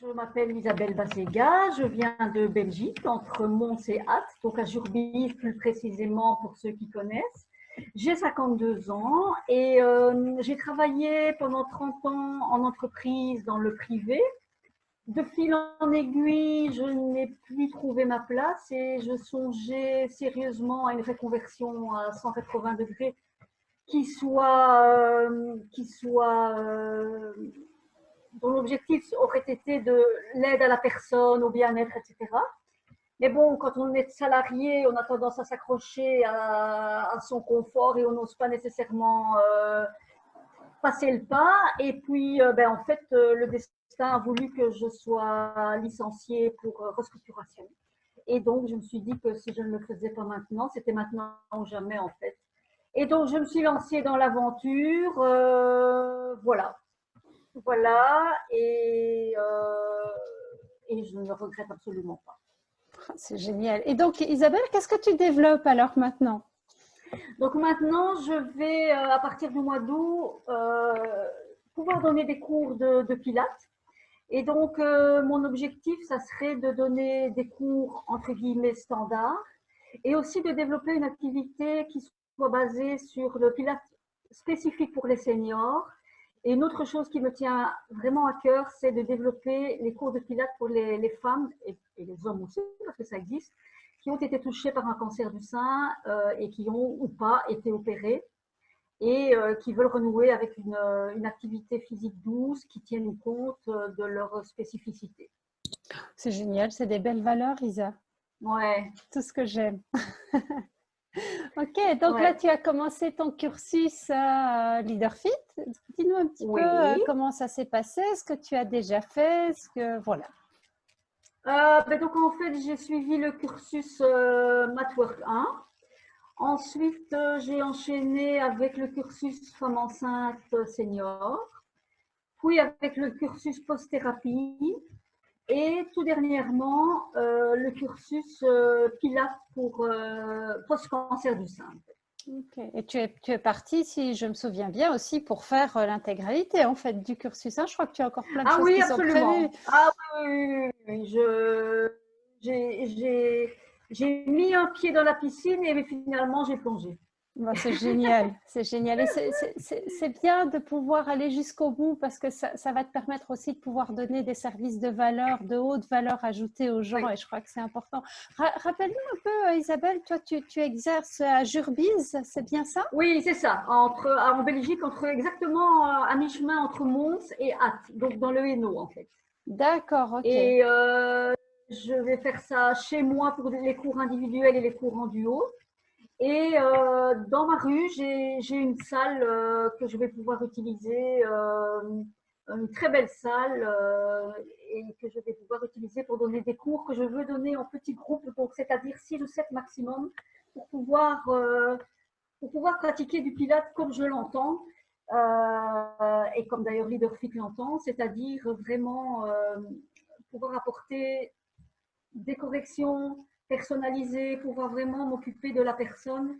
Je m'appelle Isabelle Bassega, je viens de Belgique, entre Mons et Ath, donc à Jurbise plus précisément pour ceux qui connaissent. J'ai 52 ans et j'ai travaillé pendant 30 ans en entreprise dans le privé. De fil en aiguille, je n'ai plus trouvé ma place et je songeais sérieusement à une reconversion à 180 degrés dont l'objectif aurait été de l'aide à la personne, au bien-être, etc. Mais bon, quand on est salarié, on a tendance à s'accrocher à son confort et on n'ose pas nécessairement passer le pas. Et puis, en fait, le destin a voulu que je sois licenciée pour restructuration. Et donc, je me suis dit que si je ne le faisais pas maintenant, c'était maintenant ou jamais, en fait. Et donc, je me suis lancée dans l'aventure. Voilà. Voilà, et je ne le regrette absolument pas. C'est génial. Et donc, Isabelle, qu'est-ce que tu développes alors maintenant? Donc maintenant, je vais, à partir du mois d'août, pouvoir donner des cours de pilates. Et donc, mon objectif, ça serait de donner des cours, entre guillemets, standards, et aussi de développer une activité qui soit basée sur le pilates spécifique pour les seniors. Et une autre chose qui me tient vraiment à cœur, c'est de développer les cours de pilates pour les femmes et les hommes aussi, parce que ça existe, qui ont été touchés par un cancer du sein et qui ont ou pas été opérés et qui veulent renouer avec une activité physique douce qui tienne compte de leur spécificité. C'est génial, c'est des belles valeurs, Isa. Ouais. Tout ce que j'aime. Ok, donc là, tu as commencé ton cursus LeaderFit. Dis-nous un petit peu comment ça s'est passé, ce que tu as déjà fait, voilà. Donc en fait, j'ai suivi le cursus Mathwork 1. Ensuite, j'ai enchaîné avec le cursus femme enceinte senior, puis avec le cursus post-thérapie et tout dernièrement, le cursus Pilates pour post-cancer du sein. Okay. Et tu es partie, si je me souviens bien, aussi pour faire l'intégralité en fait du cursus. Hein. Je crois que tu as encore plein de choses qui sont prévues. Ah oui. J'ai mis un pied dans la piscine et finalement j'ai plongé. Bon, c'est génial, c'est génial. Et c'est bien de pouvoir aller jusqu'au bout parce que ça va te permettre aussi de pouvoir donner des services de valeur, de haute valeur ajoutée aux gens. Oui. Et je crois que c'est important. Rappelle-nous un peu, Isabelle, toi, tu exerces à Jurbise, c'est bien ça? Oui, c'est ça. En Belgique, exactement à mi-chemin entre Mons et Ath, donc dans le Hainaut en fait. D'accord, ok. Et je vais faire ça chez moi pour les cours individuels et les cours en duo. Et dans ma rue, j'ai une salle que je vais pouvoir utiliser, une très belle salle, et que je vais pouvoir utiliser pour donner des cours que je veux donner en petits groupes, donc c'est-à-dire 6 ou 7 maximum, pour pouvoir pratiquer du Pilates comme je l'entends, et comme d'ailleurs LeaderFit l'entend, c'est-à-dire vraiment pouvoir apporter des corrections personnalisées, pouvoir vraiment m'occuper de la personne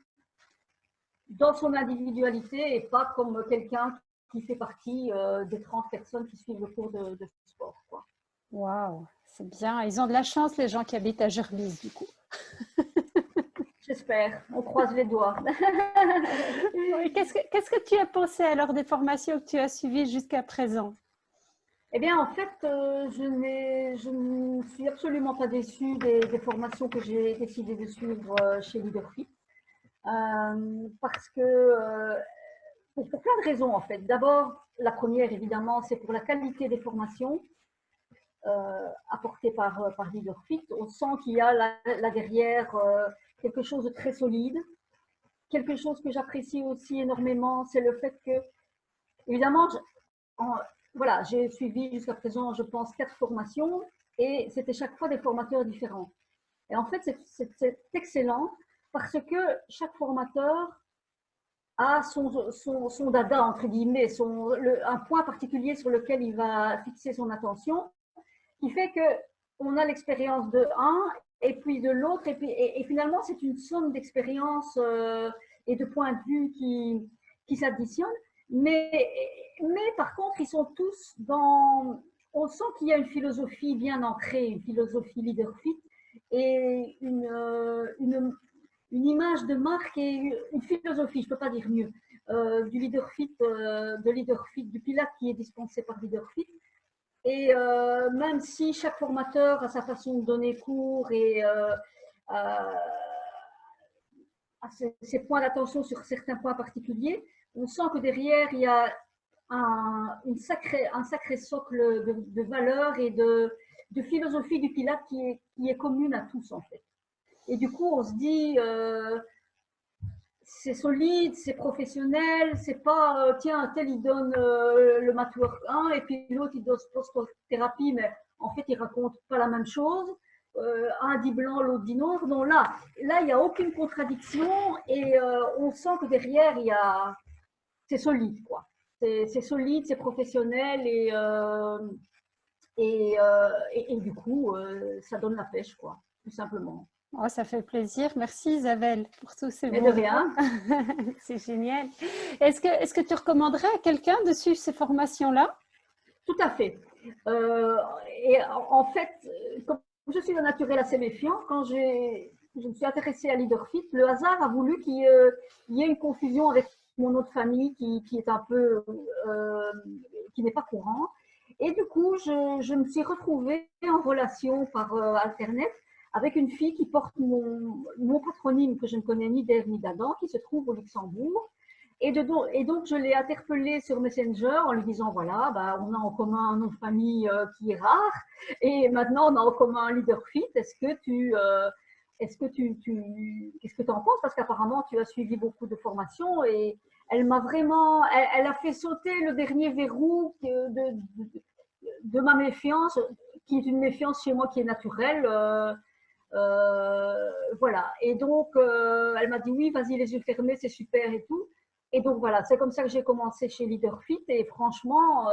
dans son individualité et pas comme quelqu'un qui fait partie des 30 personnes qui suivent le cours de sport. Waouh, c'est bien. Ils ont de la chance, les gens qui habitent à Jurbise, du coup. J'espère, on croise les doigts. Qu'est-ce que tu as pensé alors des formations que tu as suivies jusqu'à présent? Eh bien, en fait, je ne suis absolument pas déçue des formations que j'ai décidé de suivre chez LeaderFit. Parce que, pour plein de raisons, en fait. D'abord, la première, évidemment, c'est pour la qualité des formations apportées par LeaderFit. On sent qu'il y a là derrière quelque chose de très solide. Quelque chose que j'apprécie aussi énormément, c'est le fait que, évidemment, voilà, j'ai suivi jusqu'à présent, je pense, 4 formations et c'était chaque fois des formateurs différents. Et en fait, c'est excellent parce que chaque formateur a son dada, entre guillemets, un point particulier sur lequel il va fixer son attention, qui fait qu'on a l'expérience de un et puis de l'autre, et finalement, c'est une somme d'expériences et de points de vue qui s'additionnent. Mais par contre, ils sont tous on sent qu'il y a une philosophie bien ancrée, une philosophie leader fit et une image de marque et une philosophie, je ne peux pas dire mieux, du leader fit, du Pilate qui est dispensé par leader fit. Et même si chaque formateur a sa façon de donner cours et a ses points d'attention sur certains points particuliers, on sent que derrière, il y a un sacré socle de valeurs et de philosophie du Pilate qui est commune à tous, en fait. Et du coup, on se dit, c'est solide, c'est professionnel, c'est pas, tiens, un tel il donne le matwork 1 et puis l'autre il donne post-thérapie, mais en fait il raconte pas la même chose. Un dit blanc, l'autre dit noir. Donc là, il n'y a aucune contradiction et on sent que derrière, c'est solide, quoi. C'est solide, c'est professionnel et du coup, ça donne la pêche, quoi, tout simplement. Oh, ça fait plaisir. Merci Isabelle pour tous ces mots. Mais de rien. C'est génial. Est-ce que tu recommanderais à quelqu'un de suivre ces formations-là? Tout à fait. Et en fait, comme je suis un naturel assez méfiant, quand je me suis intéressée à LeaderFit, le hasard a voulu qu'il y ait une confusion avec mon autre famille qui est un peu, qui n'est pas courant. Et du coup, je me suis retrouvée en relation par Internet avec une fille qui porte mon patronyme que je ne connais ni d'Ève ni d'Adam, qui se trouve au Luxembourg. Et donc, je l'ai interpellée sur Messenger en lui disant, voilà, bah, on a en commun un nom de famille qui est rare, et maintenant on a en commun un leader fit. Qu'est-ce que tu en penses? Parce qu'apparemment, tu as suivi beaucoup de formations et elle m'a vraiment, elle a fait sauter le dernier verrou de ma méfiance, qui est une méfiance chez moi qui est naturelle. Voilà. Et donc, elle m'a dit, oui, vas-y, les yeux fermés, c'est super et tout. Et donc voilà, c'est comme ça que j'ai commencé chez LeaderFit et franchement,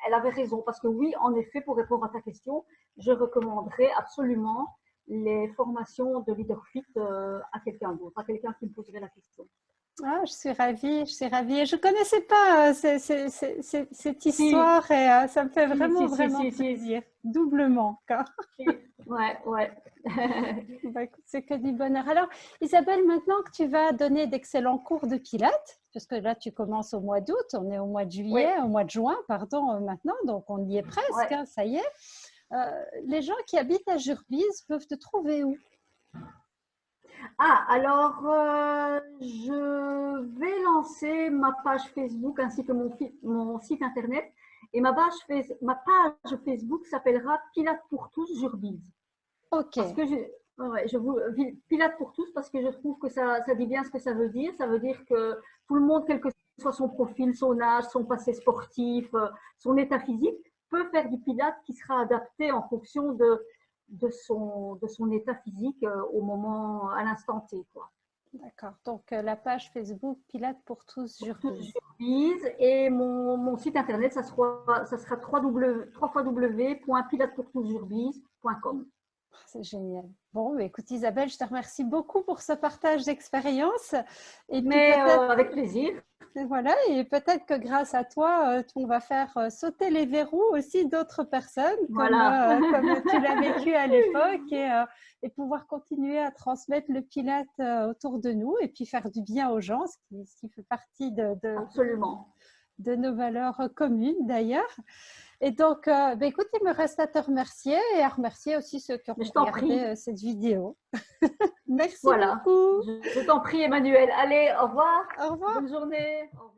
elle avait raison parce que oui, en effet, pour répondre à ta question, je recommanderais absolument les formations de LeaderFit à quelqu'un d'autre, à quelqu'un qui me poserait la question. Ah, je suis ravie, je suis ravie. Et je ne connaissais pas cette histoire et ça me fait vraiment plaisir, doublement. Ouais, ouais. Bah, écoute, c'est que du bonheur. Alors, Isabelle, maintenant que tu vas donner d'excellents cours de Pilates, parce que là, tu commences au mois d'août, on est au mois de juillet, au mois de juin, pardon, maintenant, donc on y est presque, hein, ça y est. Les gens qui habitent à Jurbise peuvent te trouver où? Ah, alors, je vais lancer ma page Facebook ainsi que mon site internet. Et ma page Facebook s'appellera Pilates pour tous Jurbise. Ok. Parce que Pilates pour tous, parce que je trouve que ça dit bien ce que ça veut dire. Ça veut dire que tout le monde, quel que soit son profil, son âge, son passé sportif, son état physique, peut faire du Pilates qui sera adapté en fonction de son état physique au moment, à l'instant T, quoi. D'accord. Donc, la page Facebook Pilates pour tous Jurbise. Et mon site internet, ça sera www.pilatespourtousjurbise.com. C'est génial. Bon, écoute Isabelle, je te remercie beaucoup pour ce partage d'expérience. Mais avec plaisir. Voilà, et peut-être que grâce à toi, on va faire sauter les verrous aussi d'autres personnes, voilà. comme tu l'as vécu à l'époque, et pouvoir continuer à transmettre le Pilate autour de nous et puis faire du bien aux gens, ce qui fait partie Absolument. De nos valeurs communes d'ailleurs. Et donc, écoute, il me reste à te remercier et à remercier aussi ceux qui ont regardé cette vidéo. Merci beaucoup. Je t'en prie, Emmanuel. Allez, au revoir. Au revoir. Bonne journée. Au revoir.